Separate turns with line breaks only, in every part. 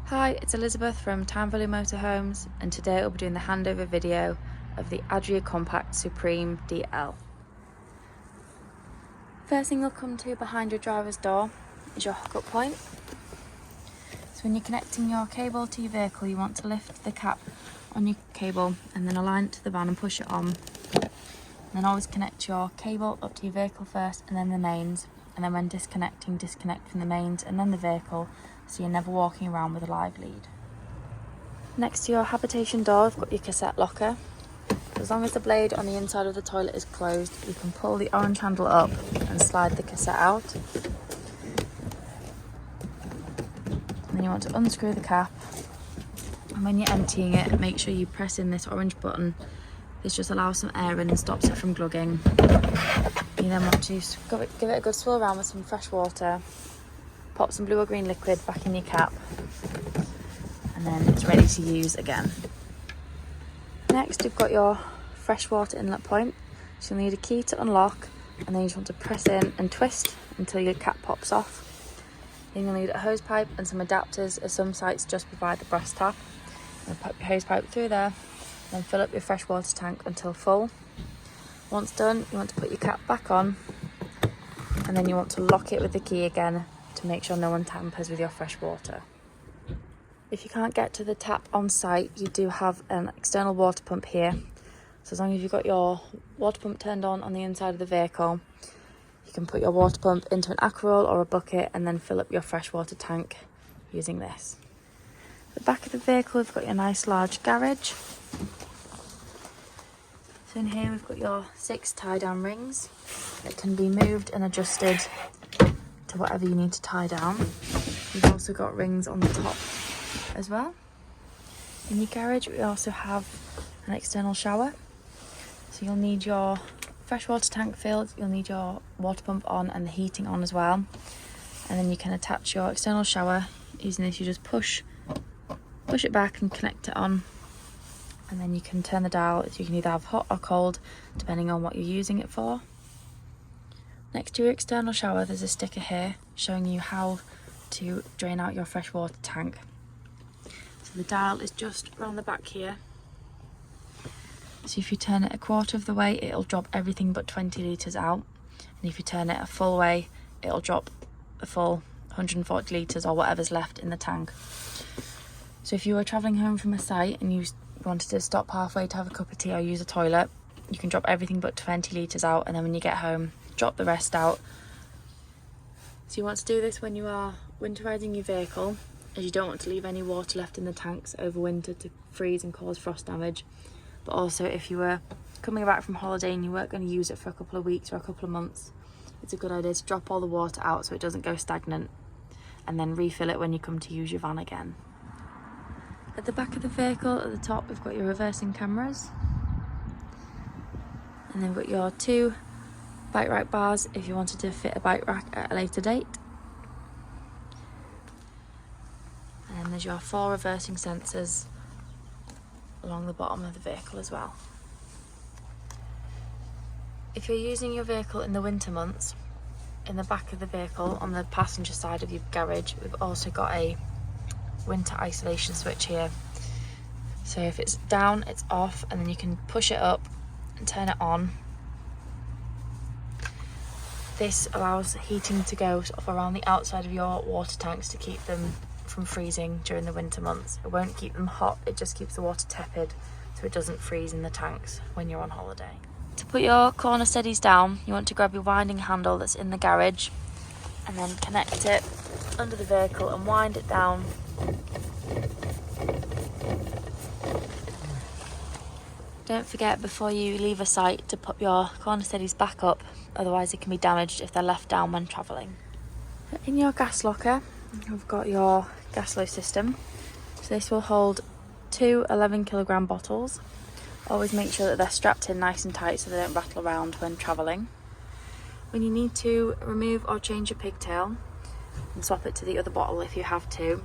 Hi, it's Elizabeth from motorhomes, and today I'll be doing the handover video of the Adria Compact Supreme DL. First thing you'll come to behind your driver's door is your hookup point. So when you're connecting your cable to your vehicle, you want to lift the cap on your cable and then align it to the van and push it on. And then always connect your cable up to your vehicle first and then the mains. And then when disconnecting, disconnect from the mains and then the vehicle, so you're never walking around with a live lead. Next to your habitation door, I've got your cassette locker. As long as the blade on the inside of the toilet is closed, you can pull the orange handle up and slide the cassette out. And then you want to unscrew the cap. And when you're emptying it, make sure you press in this orange button. This just allows some air in and stops it from glugging. You then want to give it a good swirl around with some fresh water. Pop some blue or green liquid back in your cap. And then it's ready to use again. Next, you've got your freshwater inlet point. So you'll need a key to unlock, and then you just want to press in and twist until your cap pops off. Then you'll need a hose pipe and some adapters, as some sites just provide a brass tap. And pop your hose pipe through there, then fill up your freshwater tank until full. Once done, you want to put your cap back on, and then you want to lock it with the key again to make sure no one tampers with your fresh water. If you can't get to the tap on site, you do have an external water pump here. So as long as you've got your water pump turned on the inside of the vehicle, you can put your water pump into an aquaroll or a bucket and then fill up your freshwater tank using this. At the back of the vehicle, we've got your nice large garage. So in here we've got your 6 tie-down rings that can be moved and adjusted to whatever you need to tie down. We've also got rings on the top as well. In your garage we also have an external shower. So you'll need your freshwater tank filled, you'll need your water pump on and the heating on as well. And then you can attach your external shower. Using this, you just push it back and connect it on. And then you can turn the dial, so you can either have hot or cold depending on what you're using it for. Next to your external shower there's a sticker here showing you how to drain out your freshwater tank. So the dial is just around the back here. So if you turn it a quarter of the way, it'll drop everything but 20 litres out. And if you turn it a full way, it'll drop a full 140 litres or whatever's left in the tank. So if you were travelling home from a site and you wanted to stop halfway to have a cup of tea or use a toilet, you can drop everything but 20 litres out, and then when you get home, drop the rest out. So you want to do this when you are winterising your vehicle, as you don't want to leave any water left in the tanks over winter to freeze and cause frost damage. But also if you were coming back from holiday and you weren't going to use it for a couple of weeks or a couple of months, it's a good idea to drop all the water out so it doesn't go stagnant, and then refill it when you come to use your van again. At the back of the vehicle, at the top, we've got your reversing cameras. And then we've got your 2 bike rack bars if you wanted to fit a bike rack at a later date. And then there's your 4 reversing sensors along the bottom of the vehicle as well. If you're using your vehicle in the winter months, in the back of the vehicle on the passenger side of your garage, we've also got a winter isolation switch here. So if it's down, it's off, and then you can push it up and turn it on. This allows heating to go sort of around the outside of your water tanks to keep them from freezing during the winter months. It won't keep them hot, it just keeps the water tepid so it doesn't freeze in the tanks when you're on holiday. To put your corner steadies down, you want to grab your winding handle that's in the garage and then connect it under the vehicle and wind it down. Don't forget before you leave a site to put your corner steadies back up, otherwise they can be damaged if they're left down when travelling. In your gas locker, we've got your gas flow system. So this will hold 2 11kg bottles. Always make sure that they're strapped in nice and tight so they don't rattle around when travelling. When you need to remove or change your pigtail and swap it to the other bottle if you have to,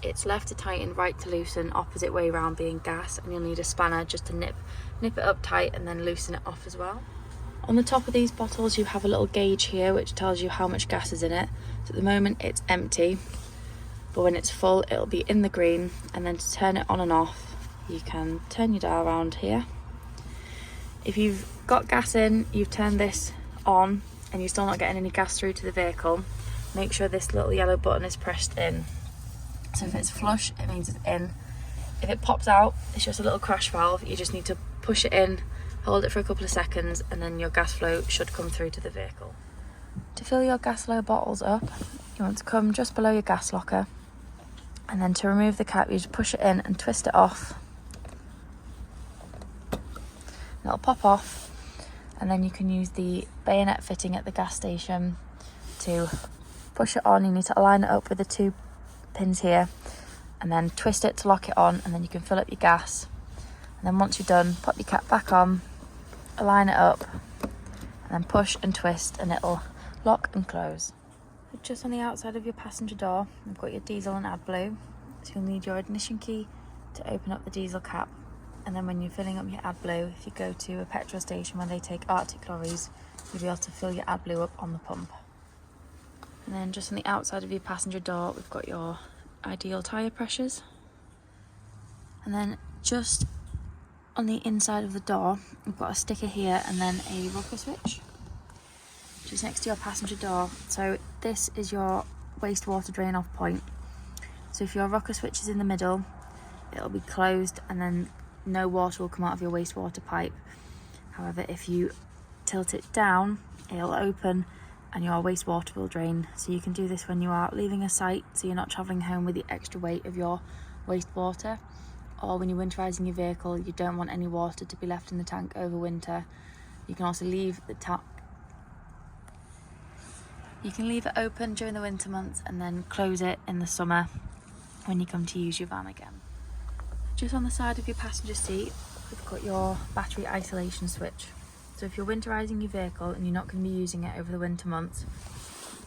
it's left to tighten, right to loosen, opposite way around being gas, and you'll need a spanner just to nip it up tight and then loosen it off as well. On the top of these bottles you have a little gauge here which tells you how much gas is in it. So at the moment it's empty, but when it's full it'll be in the green. And then to turn it on and off, you can turn your dial around here. If you've got gas in, you've turned this on and you're still not getting any gas through to the vehicle, make sure this little yellow button is pressed in. So if it's flush, it means it's in. If it pops out, it's just a little crash valve. You just need to push it in, hold it for a couple of seconds, and then your gas flow should come through to the vehicle. To fill your gas flow bottles up, you want to come just below your gas locker, and then to remove the cap, you just push it in and twist it off. It'll pop off, and then you can use the bayonet fitting at the gas station to push it on. You need to align it up with the 2 pins here, and then twist it to lock it on, and then you can fill up your gas. And then once you're done, pop your cap back on, align it up, and then push and twist, and it'll lock and close. Just on the outside of your passenger door, you've got your diesel and AdBlue, so you'll need your ignition key to open up the diesel cap. And then when you're filling up your AdBlue, if you go to a petrol station where they take Arctic lorries, you'll be able to fill your AdBlue up on the pump. And then just on the outside of your passenger door, we've got your ideal tyre pressures. And then just on the inside of the door, we've got a sticker here and then a rocker switch, which is next to your passenger door. So this is your wastewater drain off point. So if your rocker switch is in the middle, it'll be closed and then no water will come out of your wastewater pipe. However, if you tilt it down, it'll open and your wastewater will drain. So you can do this when you are leaving a site, so you're not travelling home with the extra weight of your wastewater, or when you're winterising your vehicle, you don't want any water to be left in the tank over winter. You can also leave the tank. You can leave it open during the winter months and then close it in the summer when you come to use your van again. Just on the side of your passenger seat, we've got your battery isolation switch. So if you're winterising your vehicle and you're not going to be using it over the winter months,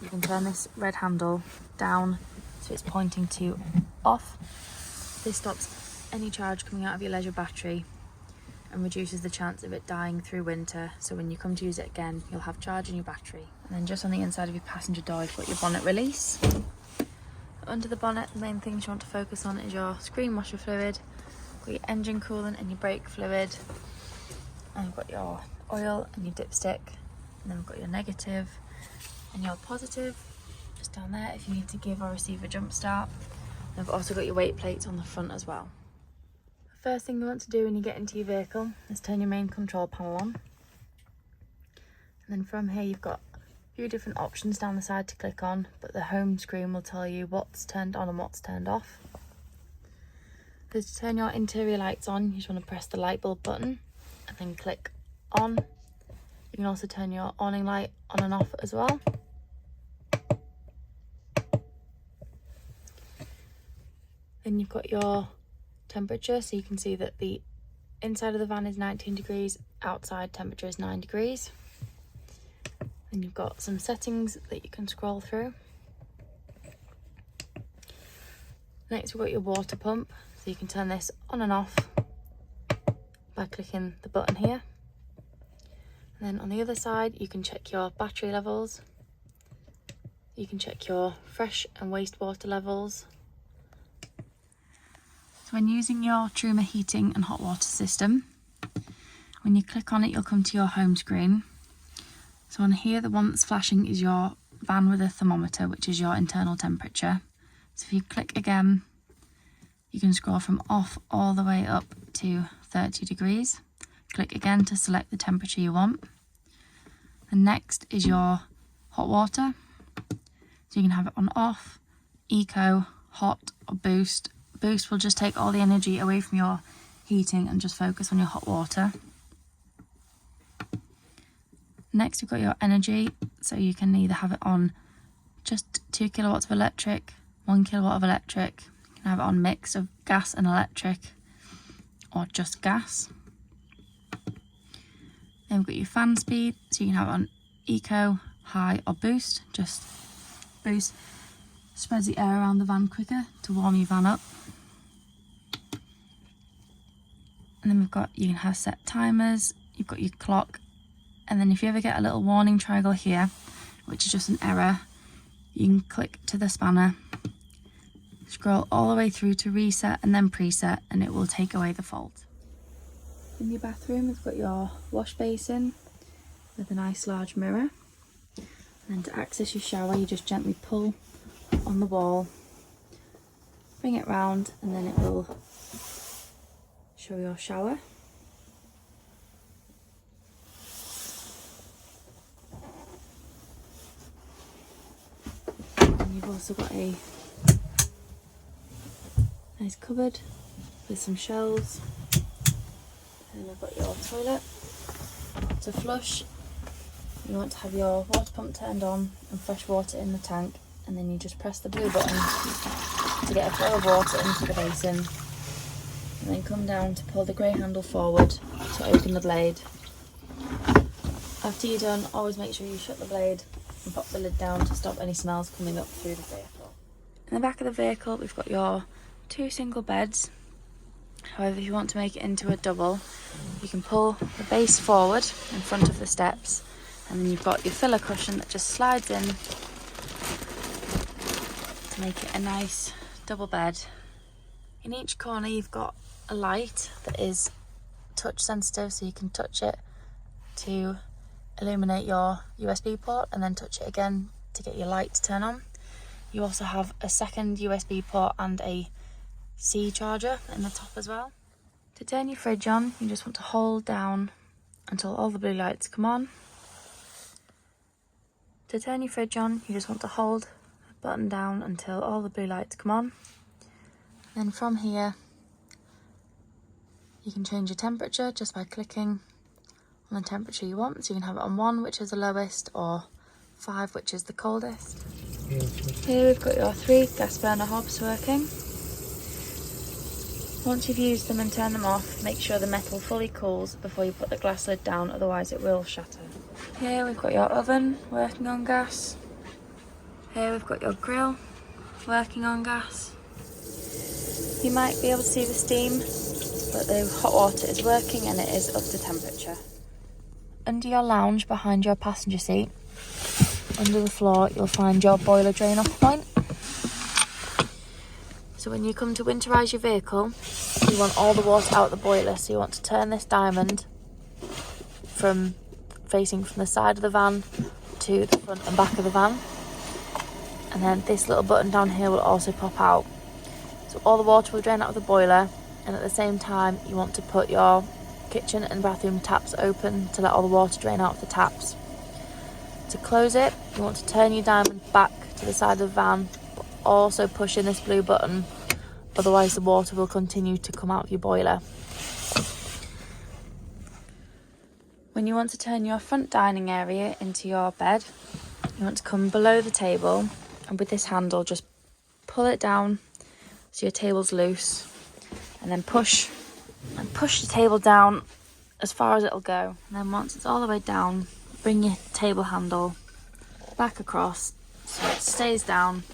you can turn this red handle down so it's pointing to off. This stops any charge coming out of your leisure battery and reduces the chance of it dying through winter, so when you come to use it again, you'll have charge in your battery. And then just on the inside of your passenger door, you've got your bonnet release. Under the bonnet, the main things you want to focus on is your screen washer fluid, got your engine coolant and your brake fluid, and you've got your oil and your dipstick, and then we've got your negative and your positive just down there if you need to give or receive a jump start. And I've also got your weight plates on the front as well. The first thing you want to do when you get into your vehicle is turn your main control panel on, and then from here you've got few different options down the side to click on, but the home screen will tell you what's turned on and what's turned off. So to turn your interior lights on, you just want to press the light bulb button and then click on. You can also turn your awning light on and off as well. Then you've got your temperature, so you can see that the inside of the van is 19 degrees, outside temperature is 9 degrees. Then you've got some settings that you can scroll through. Next we've got your water pump, so you can turn this on and off by clicking the button here. And then on the other side you can check your battery levels, you can check your fresh and wastewater levels. So when using your Truma heating and hot water system, when you click on it you'll come to your home screen. So on here, the one that's flashing is your van with a thermometer, which is your internal temperature. So if you click again, you can scroll from off all the way up to 30 degrees. Click again to select the temperature you want. And next is your hot water. So you can have it on off, eco, hot or boost. Boost will just take all the energy away from your heating and just focus on your hot water. Next we've got your energy, so you can either have it on just 2 kilowatts of electric, 1 kilowatt of electric, you can have it on mix of gas and electric, or just gas. Then we've got your fan speed, so you can have it on eco, high or boost. Just boost spreads the air around the van quicker to warm your van up. And then you can have set timers, you've got your clock. And then if you ever get a little warning triangle here, which is just an error, you can click to the spanner, scroll all the way through to reset and then preset, and it will take away the fault. In your bathroom, you've got your wash basin with a nice large mirror. And then to access your shower, you just gently pull on the wall, bring it round, and then it will show your shower. And you've also got a nice cupboard with some shelves. And then I've got your toilet. To flush, you want to have your water pump turned on and fresh water in the tank, and then you just press the blue button to get a flow of water into the basin, and then come down to pull the grey handle forward to open the blade. After you're done, always make sure you shut the blade and pop the lid down to stop any smells coming up through the vehicle. In the back of the vehicle, we've got your 2 single beds. However, if you want to make it into a double, you can pull the base forward in front of the steps, and then you've got your filler cushion that just slides in to make it a nice double bed. In each corner you've got a light that is touch sensitive, so you can touch it to illuminate your USB port and then touch it again to get your light to turn on. You also have a second USB port and a C charger in the top as well. To turn your fridge on, you just want to hold down until all the blue lights come on. To turn your fridge on, you just want to hold the button down until all the blue lights come on. Then from here, you can change your temperature just by clicking on the temperature you want. So you can have it on 1, which is the lowest, or 5, which is the coldest. Here we've got your 3 gas burner hobs working. Once you've used them and turned them off, make sure the metal fully cools before you put the glass lid down, otherwise it will shatter. Here we've got your oven working on gas. Here we've got your grill working on gas. You might be able to see the steam, but the hot water is working and it is up to temperature. Under your lounge behind your passenger seat, under the floor, you'll find your boiler drain off point. So when you come to winterise your vehicle, you want all the water out the boiler, so you want to turn this diamond from facing from the side of the van to the front and back of the van, and then this little button down here will also pop out. So all the water will drain out of the boiler, and at the same time you want to put your kitchen and bathroom taps open to let all the water drain out of the taps. To close it, you want to turn your diamond back to the side of the van, but also push in this blue button, otherwise the water will continue to come out of your boiler. When you want to turn your front dining area into your bed, you want to come below the table, and with this handle just pull it down so your table's loose, and then push the table down as far as it'll go. And then once it's all the way down, bring your table handle back across so it stays down.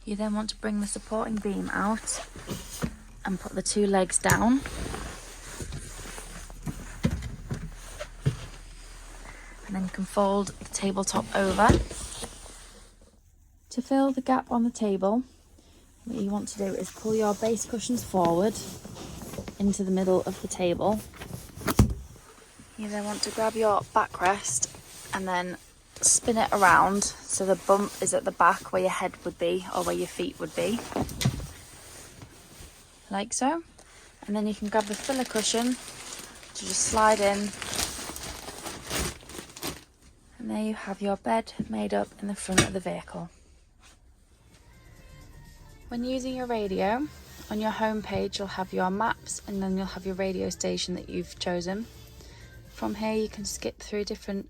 You then want to bring the supporting beam out and put the 2 legs down. And then you can fold the tabletop over. To fill the gap on the table, what you want to do is pull your base cushions forward into the middle of the table. You then want to grab your backrest and then spin it around so the bump is at the back where your head would be, or where your feet would be, like so. And then you can grab the filler cushion to just slide in, and there you have your bed made up in the front of the vehicle. When using your radio, on your home page you'll have your maps, and then you'll have your radio station that you've chosen. From here you can skip through different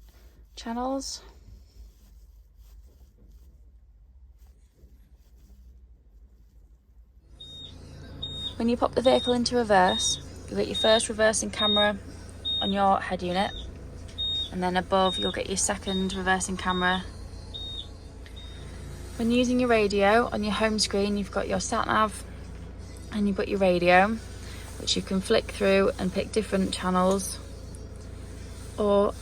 channels. When you pop the vehicle into reverse, you'll get your first reversing camera on your head unit, and then above you'll get your second reversing camera. When using your radio, on your home screen you've got your sat nav and you've got your radio, which you can flick through and pick different channels, or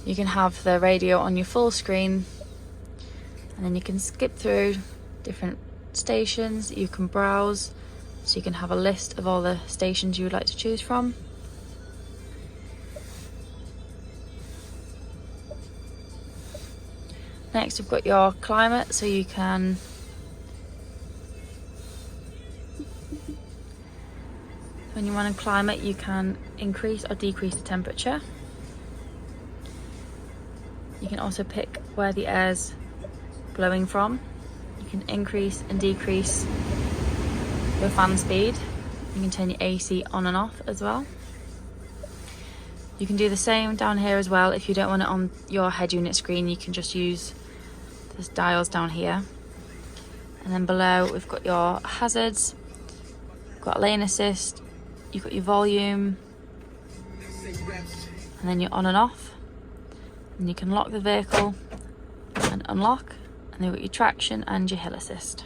you can have the radio on your full screen And then you can skip through different stations, you can browse, so you can have a list of all the stations you would like to choose from. Next we've got your climate, so you can when you want to climate you can increase or decrease the temperature. You can also pick where the air's blowing from. You can increase and decrease your fan speed. You can turn your AC on and off as well. You can do the same down here as well. If you don't want it on your head unit screen, you can just use these dials down here. And then below we've got your hazards, you've got lane assist, you've got your volume, and then your on and off. And you can lock the vehicle and unlock, and then you've got your traction and your hill assist.